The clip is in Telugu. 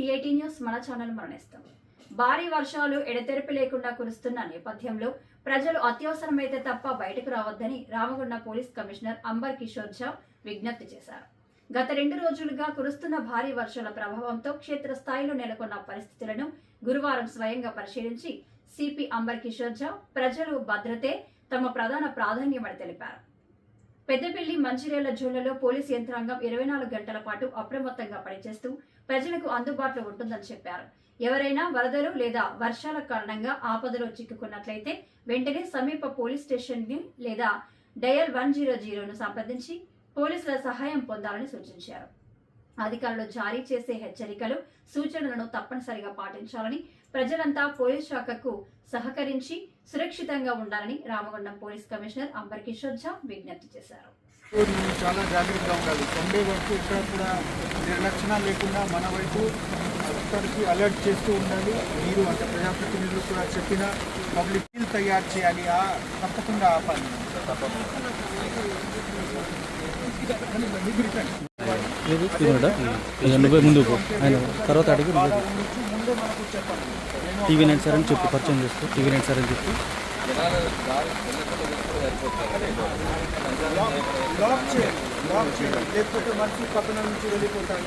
టీఐటీ న్యూస్ మన ఛానల్ మరణిస్తాం. భారీ వర్షాలు ఎడతెరిపి లేకుండా కురుస్తున్న నేపథ్యంలో ప్రజలు అత్యవసరమైతే తప్ప బయటకు రావద్దని రామగుండం పోలీస్ కమిషనర్ అంబర్ కిషోర్ ఝా విజ్ఞప్తి చేశారు. గత 2 రోజులుగా కురుస్తున్న భారీ వర్షాల ప్రభావంతో క్షేత్రస్థాయిలో నెలకొన్న పరిస్థితులను గురువారం స్వయంగా పరిశీలించి సిపి అంబర్ కిషోర్ ఝా ప్రజలు భద్రతే తమ ప్రధాన ప్రాధాన్యమని తెలిపారు. పెద్దపల్లి మంచిర్యాల జోన్లలో పోలీసు యంత్రాంగం 24 గంటల పాటు అప్రమత్తంగా పనిచేస్తూ ప్రజలకు అందుబాటులో ఉంటుందని చెప్పారు. ఎవరైనా వరదలు లేదా వర్షాల కారణంగా ఆపదలో చిక్కుకున్నట్లయితే వెంటనే సమీప పోలీస్ స్టేషన్ ని లేదా డయల్ 100ను సంప్రదించి పోలీసుల సహాయం పొందాలని సూచించారు. అధికారులు జారీ చేసే హెచ్చరికలు, సూచనలను తప్పనిసరిగా పాటించాలని, ప్రజలంతా పోలీస్ శాఖకు సహకరించి సురక్షితంగా ఉండాలని రామగుండం పోలీస్ కమిషనర్ అంబర్ కిషోర్ ఝా విజ్ఞప్తి చేశారు. చాలా జాగ్రత్తగా ఉండాలి. సండే వరకు ఇక్కడ కూడా నిర్లక్ష్యం లేకుండా మన వైపు అందరికీ అలర్ట్ చేస్తూ ఉండాలి. మీరు అంటే ప్రజాప్రతినిధులు కూడా చెప్పిన పబ్లిక్ బిల్ తయారు చేయాలి, తప్పకుండా ఆపాలి. ముందుకు ఆయన తర్వాత అడిగి ముందే మనకు చెప్పండి. టీవీ నైన్ సార్ అని చెప్పి పరిచయం చేస్తూ టీవీ నైన్ సార్ అని చెప్పి లాక్ చేయాలి, లేకపోతే మనిషి పక్కన నుంచి వెళ్ళిపోతాడు.